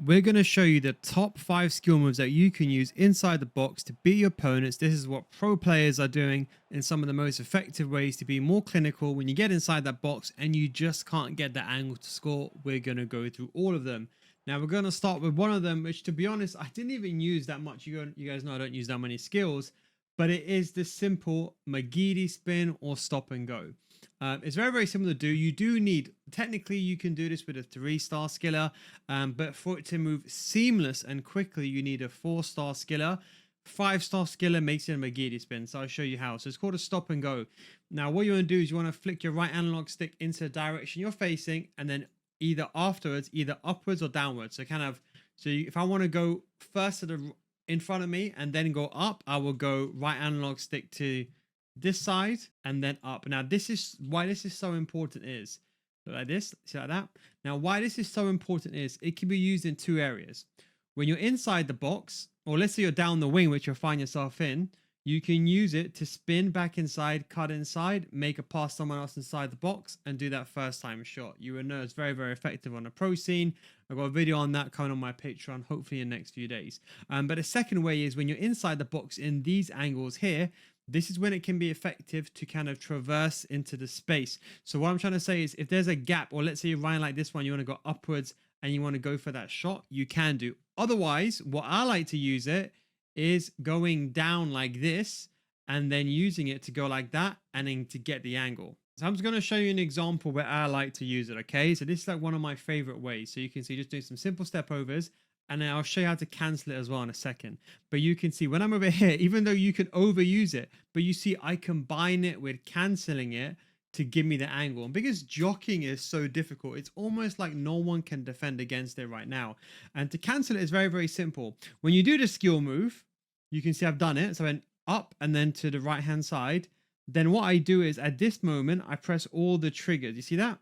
We're going to show you the top 5 skill moves that you can use inside the box to beat your opponents. This is what pro players are doing in some of the most effective ways to be more clinical when you get inside that box and you just can't get the angle to score. We're going to go through all of them. Now we're going to start with one of them, which to be honest, I didn't even use that much. You guys know I don't use that many skills, but it is the simple McGeady spin or stop and go. It's very, very simple to do. You do need, technically you can do this with a 3-star skiller, but for it to move seamless and quickly, you need a 4-star skiller. 5-star skiller makes it a McGeady spin, so I'll show you how. So it's called a stop and go. Now what you want to do is you want to flick your right analog stick into the direction you're facing, and then either afterwards, either upwards or downwards. So kind of, if I want to go first to the in front of me and then go up, I will go right analog stick to this side and then up. Now this is why this is so important is like this, see like that. Now why this is so important is it can be used in 2 areas. When you're inside the box, or let's say you're down the wing, which you'll find yourself in, you can use it to spin back inside, cut inside, make a pass someone else inside the box, and do that first time shot. You will know it's very, very effective on the pro scene. I've got a video on that coming on my Patreon, hopefully in the next few days. But the second way is when you're inside the box in these angles here, this is when it can be effective to kind of traverse into the space. So what I'm trying to say is if there's a gap, or let's say you're running like this one, you want to go upwards and you want to go for that shot, you can do. Otherwise, what I like to use it is going down like this and then using it to go like that and then to get the angle. So I'm just going to show you an example where I like to use it. Okay, so this is like one of my favorite ways. So you can see just doing some simple step overs, and then I'll show you how to cancel it as well in a second. But you can see when I'm over here, even though you can overuse it, but you see I combine it with canceling it to give me the angle. And because jockeying is so difficult, it's almost like no one can defend against it right now. And to cancel it is very, very simple. When you do the skill move, you can see I've done it. So I went up and then to the right hand side. Then what I do is at this moment, I press all the triggers. You see that?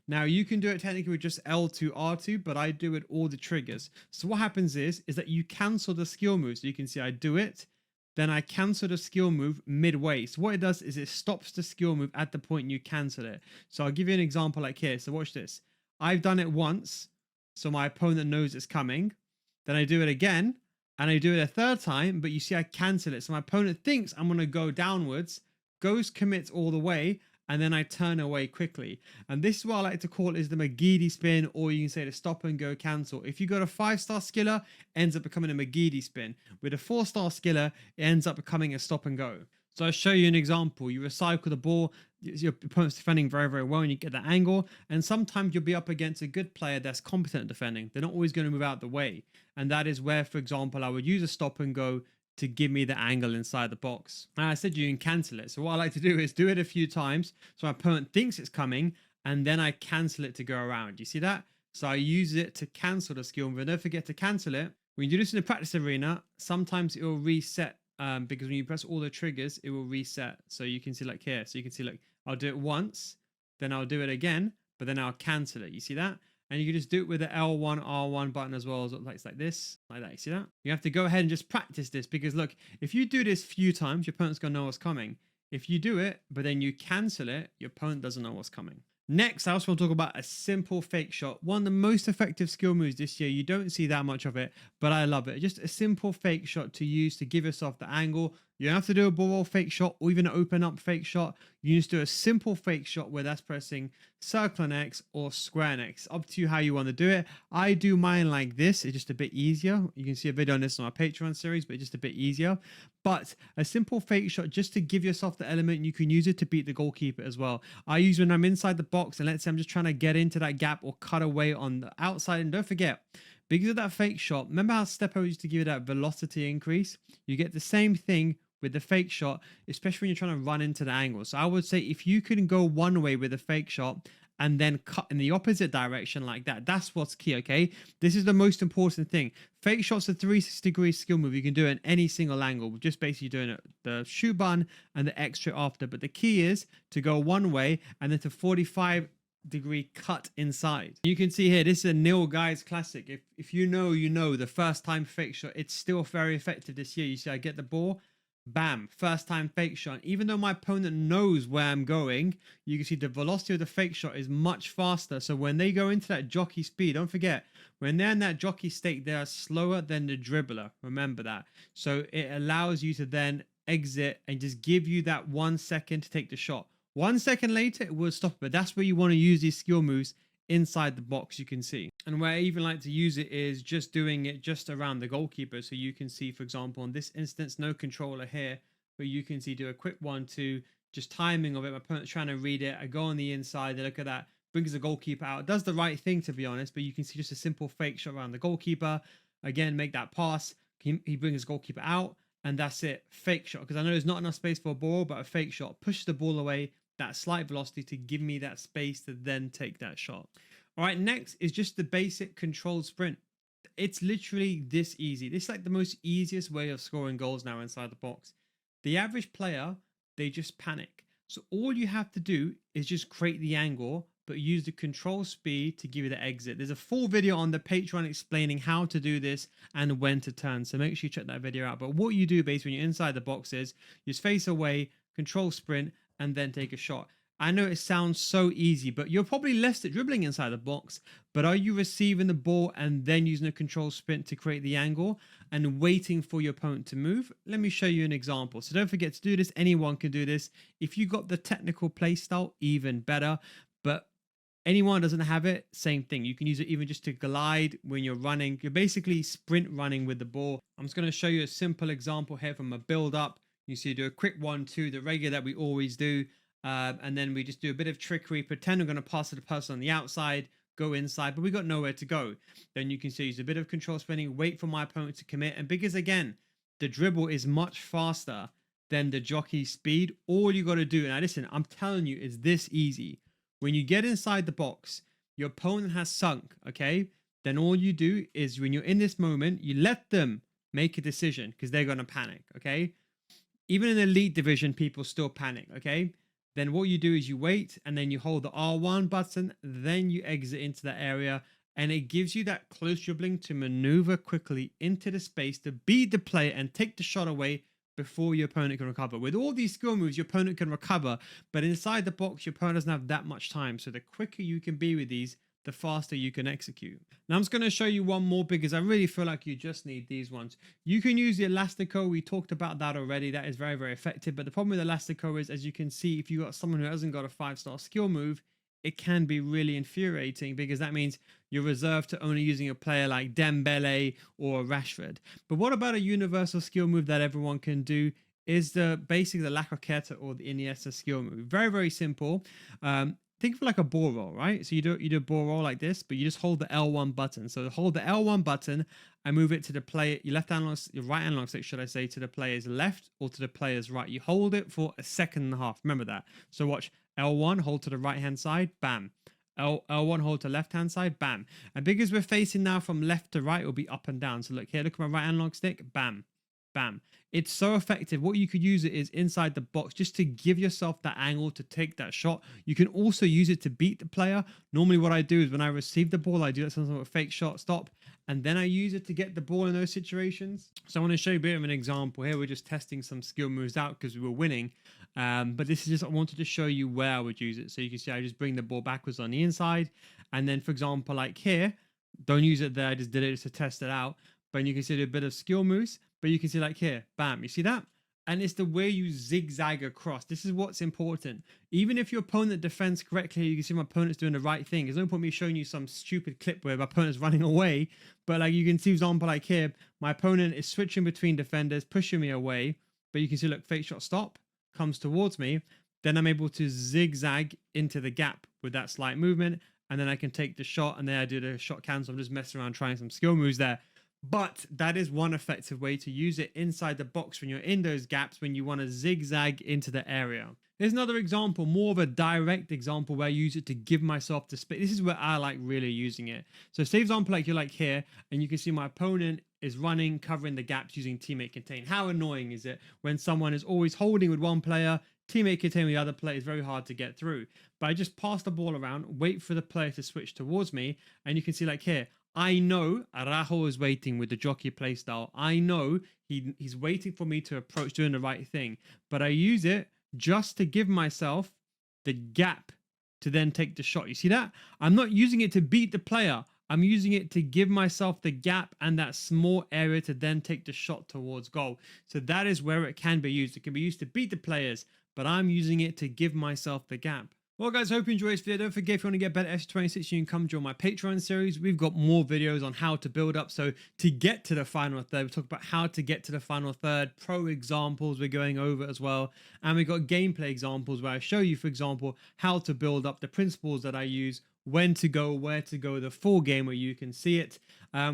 Now you can do it technically with just L2, R2, but I do it all the triggers. So what happens is that you cancel the skill move. So you can see I do it, then I cancel the skill move midway. So what it does is it stops the skill move at the point you cancel it. So I'll give you an example like here. So watch this. I've done it once, so my opponent knows it's coming. Then I do it again, and I do it a 3rd time, but you see I cancel it. So my opponent thinks I'm going to go downwards, goes commits all the way, and then I turn away quickly. And this is what I like to call is the McGeady spin, or you can say the stop and go cancel. If you got a 5-star skiller, it ends up becoming a McGeady spin. With a 4-star skiller, it ends up becoming a stop and go. So I'll show you an example. You recycle the ball, your opponent's defending very, very well, and you get that angle. And sometimes you'll be up against a good player that's competent at defending. They're not always going to move out the way. And that is where, for example, I would use a stop and go to give me the angle inside the box. And I said you can cancel it. So what I like to do is do it a few times so my opponent thinks it's coming, and then I cancel it to go around. You see that? So I use it to cancel the skill move. And don't forget to cancel it. When you do this in the practice arena, sometimes it will reset because when you press all the triggers, it will reset. So you can see like here. So you can see like I'll do it once, then I'll do it again, but then I'll cancel it. You see that? And you can just do it with the L1, R1 button as well. So it's like this, like that. You see that? You have to go ahead and just practice this because look, if you do this a few times, your opponent's going to know what's coming. If you do it, but then you cancel it, your opponent doesn't know what's coming. Next, I also want to talk about a simple fake shot. One of the most effective skill moves this year. You don't see that much of it, but I love it. Just a simple fake shot to use to give yourself the angle. You don't have to do a ball roll fake shot or even an open up fake shot. You just do a simple fake shot where that's pressing circle and X or square and X. Up to you how you want to do it. I do mine like this. It's just a bit easier. You can see a video on this on our Patreon series, but it's just a bit easier. But a simple fake shot just to give yourself the element. You can use it to beat the goalkeeper as well. I use when I'm inside the box and let's say I'm just trying to get into that gap or cut away on the outside. And don't forget, because of that fake shot, remember how step over used to give you that velocity increase? You get the same thing with the fake shot, especially when you're trying to run into the angle. So I would say if you can go one way with a fake shot and then cut in the opposite direction like that, that's what's key. Okay, this is the most important thing. Fake shots, a 360-degree skill move. You can do it in any single angle, just basically doing it the shoot button and the X straight after. But the key is to go one way and then to 45-degree cut inside. You can see here, this is a Nil Guys classic. If you know, you know, the first time fake shot, it's still very effective this year. You see I get the ball, Bam, first time fake shot. Even though my opponent knows where I'm going, you can see the velocity of the fake shot is much faster. So when they go into that jockey speed, don't forget, when they're in that jockey state, they are slower than the dribbler. Remember that. So it allows you to then exit and just give you that 1 second to take the shot. 1 second later, it will stop. But that's where you want to use these skill moves inside the box, you can see. And where I even like to use it is just doing it just around the goalkeeper. So you can see, for example, in this instance, no controller here, but you can see do a quick 1-2, just timing of it. My opponent's trying to read it. I go on the inside, look at that, brings the goalkeeper out. Does the right thing, to be honest, but you can see just a simple fake shot around the goalkeeper. Again, make that pass. He brings his goalkeeper out, and that's it. Fake shot, because I know there's not enough space for a ball, but a fake shot pushes the ball away, that slight velocity to give me that space to then take that shot. All right, next is just the basic controlled sprint. It's literally this easy. This is like the most easiest way of scoring goals now inside the box. The average player, they just panic. So all you have to do is just create the angle, but use the control speed to give you the exit. There's a full video on the Patreon explaining how to do this and when to turn. So make sure you check that video out. But what you do basically when you're inside the box is you just face away, control sprint, and then take a shot. I know it sounds so easy, but you're probably less at dribbling inside the box. But are you receiving the ball and then using a control sprint to create the angle and waiting for your opponent to move? Let me show you an example. So don't forget to do this. Anyone can do this. If you got the technical play style, even better. But anyone doesn't have it, same thing. You can use it even just to glide when you're running. You're basically sprint running with the ball. I'm just going to show you a simple example here from a build up. You see, do a quick 1-2, the regular that we always do. And then we just do a bit of trickery, pretend we're going to pass to the person on the outside, go inside, but we got nowhere to go. Then you can see use a bit of control spinning, wait for my opponent to commit. And because again, the dribble is much faster than the jockey speed, all you got to do, now listen, I'm telling you, is this easy. When you get inside the box, your opponent has sunk, okay? Then all you do is when you're in this moment, you let them make a decision because they're going to panic, okay? Even in elite division, people still panic, okay? Then what you do is you wait and then you hold the R1 button, then you exit into that area, and it gives you that close dribbling to maneuver quickly into the space to beat the player and take the shot away before your opponent can recover. With all these skill moves, your opponent can recover, but inside the box, your opponent doesn't have that much time. So the quicker you can be with these, the faster you can execute. Now I'm just going to show you one more because I really feel like you just need these ones. You can use the Elastico. We talked about that already. That is very, very effective. But the problem with Elastico is, as you can see, if you got someone who hasn't got a 5-star skill move, it can be really infuriating because that means you're reserved to only using a player like Dembele or Rashford. But what about a universal skill move that everyone can do? Is basically the La Croqueta or the Iniesta skill move. Very, very simple. Think of like a ball roll, right? So you do a ball roll like this, but you just hold the L1 button. So hold the L1 button and move it to the player, your right analog stick, should I say, to the player's left or to the player's right. You hold it for a second and a half. Remember that. So watch L1, hold to the right hand side, bam. L1, hold to left hand side, bam. And because we're facing now from left to right, it'll be up and down. So look here, look at my right analog stick, bam. Bam. It's so effective. What you could use it is inside the box just to give yourself that angle to take that shot. You can also use it to beat the player. Normally what I do is when I receive the ball, I do that some sort of fake shot stop, and then I use it to get the ball in those situations. So I want to show you a bit of an example here. We're just testing some skill moves out because we were winning. But this is just, I wanted to show you where I would use it. So you can see I just bring the ball backwards on the inside. And then for example, like here, don't use it there. I just did it just to test it out. But you can see a bit of skill moves. But you can see like here, bam, you see that? And it's the way you zigzag across. This is what's important. Even if your opponent defends correctly, you can see my opponent's doing the right thing. There's no point me showing you some stupid clip where my opponent's running away. But like you can see, for example, like here, my opponent is switching between defenders, pushing me away. But you can see, look, fake shot stop, comes towards me. Then I'm able to zigzag into the gap with that slight movement. And then I can take the shot, and then I do the shot cancel. I'm just messing around trying some skill moves there. But that is one effective way to use it inside the box when you're in those gaps, when you want to zigzag into the area. Here's another example, more of a direct example where I use it to give myself the space. This is where I like really using it. So say, for example, like you're like here, and you can see my opponent is running, covering the gaps using teammate contain. How annoying is it when someone is always holding with one player, teammate contain with the other player? Is very hard to get through. But I just pass the ball around, wait for the player to switch towards me, and you can see like here, I know Araujo is waiting with the jockey playstyle. I know he's waiting for me to approach doing the right thing. But I use it just to give myself the gap to then take the shot. You see that? I'm not using it to beat the player. I'm using it to give myself the gap and that small area to then take the shot towards goal. So that is where it can be used. It can be used to beat the players, but I'm using it to give myself the gap. Well, guys, hope you enjoyed this video. Don't forget, if you want to get better FC26, you can come join my Patreon series. We've got more videos on how to build up. So to get to the final third, we talk about how to get to the final third, pro examples we're going over as well. And we've got gameplay examples where I show you, for example, how to build up, the principles that I use, when to go, where to go, the full game where you can see it.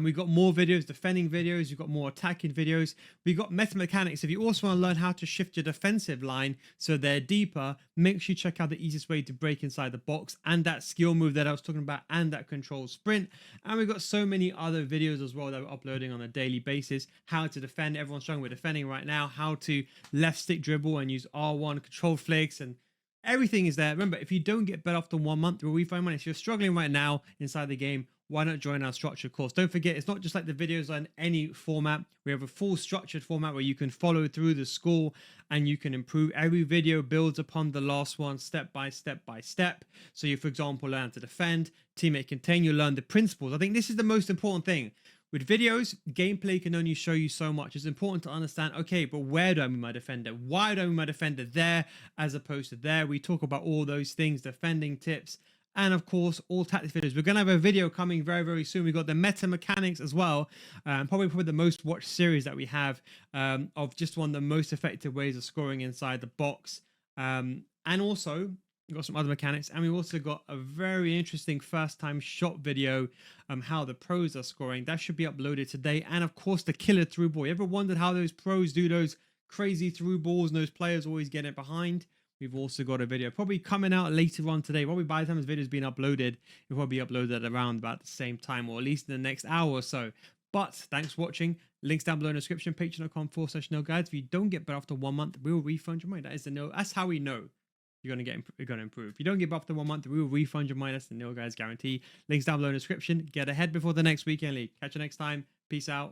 We've got more videos, defending videos, you've got more attacking videos. We've got meta mechanics. If you also want to learn how to shift your defensive line so they're deeper, make sure you check out the easiest way to break inside the box and that skill move that I was talking about and that control sprint. And we've got so many other videos as well that we're uploading on a daily basis. How to defend, everyone's struggling with defending right now. How to left stick dribble and use R1 control flicks, and everything is there. Remember, if you don't get better after 1 month, we'll refund money. If you're struggling right now inside the game, why not join our structured course? Don't forget, it's not just like the videos on any format. We have a full structured format where you can follow through the school and you can improve. Every video builds upon the last one step by step by step. So you, for example, learn to defend, teammate contain, you learn the principles. I think this is the most important thing. With videos, gameplay can only show you so much. It's important to understand, okay, but where do I move my defender? Why do I move my defender there as opposed to there? We talk about all those things, defending tips, and of course, all tactics videos. We're going to have a video coming very, very soon. We've got the meta mechanics as well. Probably the most watched series that we have of just one of the most effective ways of scoring inside the box. And also, we've got some other mechanics, and we've also got a very interesting first time shot video, how the pros are scoring. That should be uploaded today. And of course, the killer through ball. You ever wondered how those pros do those crazy through balls and those players always get it behind? We've also got a video probably coming out later on today. Probably by the time this video has been uploaded, it will be uploaded around about the same time, or at least in the next hour or so. But thanks for watching. Links down below in the description, patreon.com/nil guides. If you don't get better after 1 month, we'll refund your money. That is the nil. That's how we know you're gonna improve. If you don't give up after 1 month, we will refund your money. That's the nil guys guarantee. Links down below in the description. Get ahead before the next weekend league. Catch you next time. Peace out.